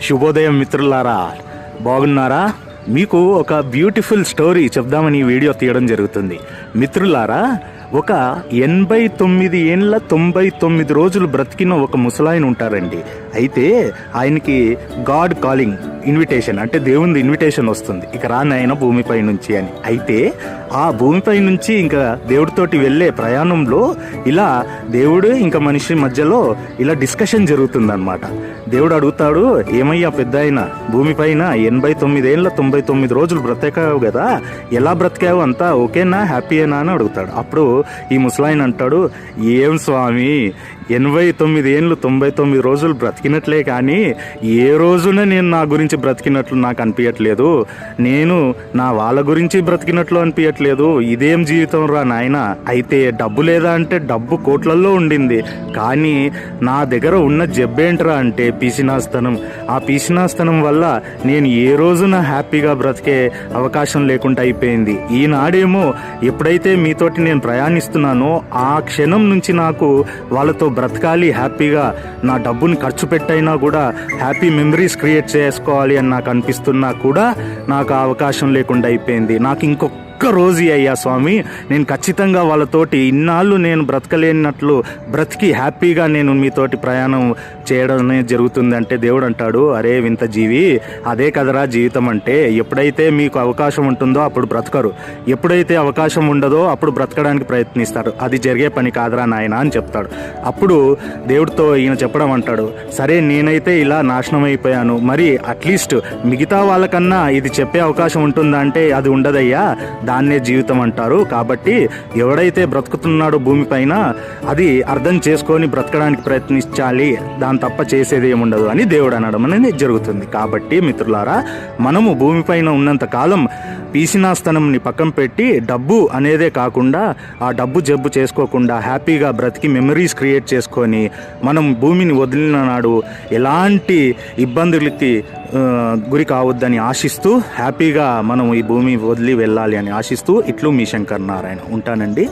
శుభోదయం మిత్రులారా, బాగున్నారా? మీకు ఒక బ్యూటిఫుల్ స్టోరీ చెప్దామని ఈ వీడియో తీయడం జరుగుతుంది. మిత్రులారా, ఒక 89 ఏండ్ల 99 రోజులు బ్రతికిన ఒక ముసలాయన ఉంటారండి. అయితే ఆయనకి గాడ్ కాలింగ్ ఇన్విటేషన్, అంటే దేవుని ఇన్విటేషన్ వస్తుంది, ఇక రాని ఆయన భూమిపై నుంచి అని. అయితే ఆ భూమిపై నుంచి ఇంకా దేవుడితోటి వెళ్ళే ప్రయాణంలో ఇలా దేవుడు ఇంకా మనిషి మధ్యలో ఇలా డిస్కషన్ జరుగుతుందన్నమాట. దేవుడు అడుగుతాడు, ఏమయ్యా పెద్ద ఆయన, భూమిపైన 89 ఏండ్ల 99 రోజులు బ్రతకావు కదా, ఎలా బ్రతికావు, అంతా ఓకేనా, హ్యాపీయేనా అని అడుగుతాడు. అప్పుడు ఈ ముసలాయన అంటాడు, ఏం స్వామి, 89 ఏండ్లు 99 రోజులు బ్రతికినట్లే, కానీ ఏ రోజున నేను నా గురించి బ్రతికినట్లు నాకు అనిపించట్లేదు, నేను నా వాళ్ళ గురించి బ్రతికినట్లు అనిపించట్లేదు, ఇదేం జీవితం రా నాయన. అయితే డబ్బు లేదా అంటే డబ్బు కోట్లల్లో ఉండింది, కానీ నా దగ్గర ఉన్న జబ్బేంట్రా అంటే పీసినాస్తనం. ఆ పీసినాస్తనం వల్ల నేను ఏ రోజున హ్యాపీగా బ్రతికే అవకాశం లేకుండా అయిపోయింది. ఈనాడేమో ఎప్పుడైతే మీతోటి నేను ప్రయాణిస్తున్నానో ఆ క్షణం నుంచి నాకు వాళ్ళతో బ్రతకాలి, హ్యాపీగా నా డబ్బుని ఖర్చు పెట్టైనా కూడా హ్యాపీ మెమరీస్ క్రియేట్ చేసుకోవాలి అని నాకు అనిపిస్తున్నా కూడా నాకు ఆ అవకాశం లేకుండా అయిపోయింది. నాకు ఇంకొక రోజు అయ్యా స్వామి, నేను ఖచ్చితంగా వాళ్ళతోటి ఇన్నాళ్ళు నేను బ్రతకలేనట్లు బ్రతికి హ్యాపీగా నేను మీతోటి ప్రయాణం చేయడం జరుగుతుంది. అంటే దేవుడు అంటాడు, అరే వింత జీవి, అదే కదరా జీవితం అంటే. ఎప్పుడైతే మీకు అవకాశం ఉంటుందో అప్పుడు బ్రతకరు, ఎప్పుడైతే అవకాశం ఉండదో అప్పుడు బ్రతకడానికి ప్రయత్నిస్తారు, అది జరిగే పని కాదరా నాయన అని చెప్తాడు. అప్పుడు దేవుడితో ఈయన చెప్పడం అంటాడు, సరే నేనైతే ఇలా నాశనం అయిపోయాను, మరి అట్లీస్ట్ మిగతా వాళ్ళకన్నా ఇది చెప్పే అవకాశం ఉంటుందా అంటే అది ఉండదయ్యా, దాన్నే జీవితం అంటారు. కాబట్టి ఎవడైతే బ్రతుకుతున్నాడో భూమిపైన అది అర్థం చేసుకొని బ్రతకడానికి ప్రయత్నించాలి, దాని తప్ప చేసేది ఏముండదు అని దేవుడు అనడం అనేది జరుగుతుంది. కాబట్టి మిత్రులారా, మనము భూమిపైన ఉన్నంత కాలం పీసినాస్తనంని పక్కన పెట్టి డబ్బు అనేదే కాకుండా ఆ డబ్బు జబ్బు చేసుకోకుండా హ్యాపీగా బ్రతికి మెమరీస్ క్రియేట్ చేసుకొని మనం భూమిని వదిలిన నాడు ఎలాంటి ఇబ్బందులకి గురి కావద్దని ఆశిస్తూ హ్యాపీగా మనం ఈ భూమి వదిలి వెళ్ళాలి అని ఆశిస్తూ ఇట్లు మీ శంకర్ నారాయణ ఉంటానండి.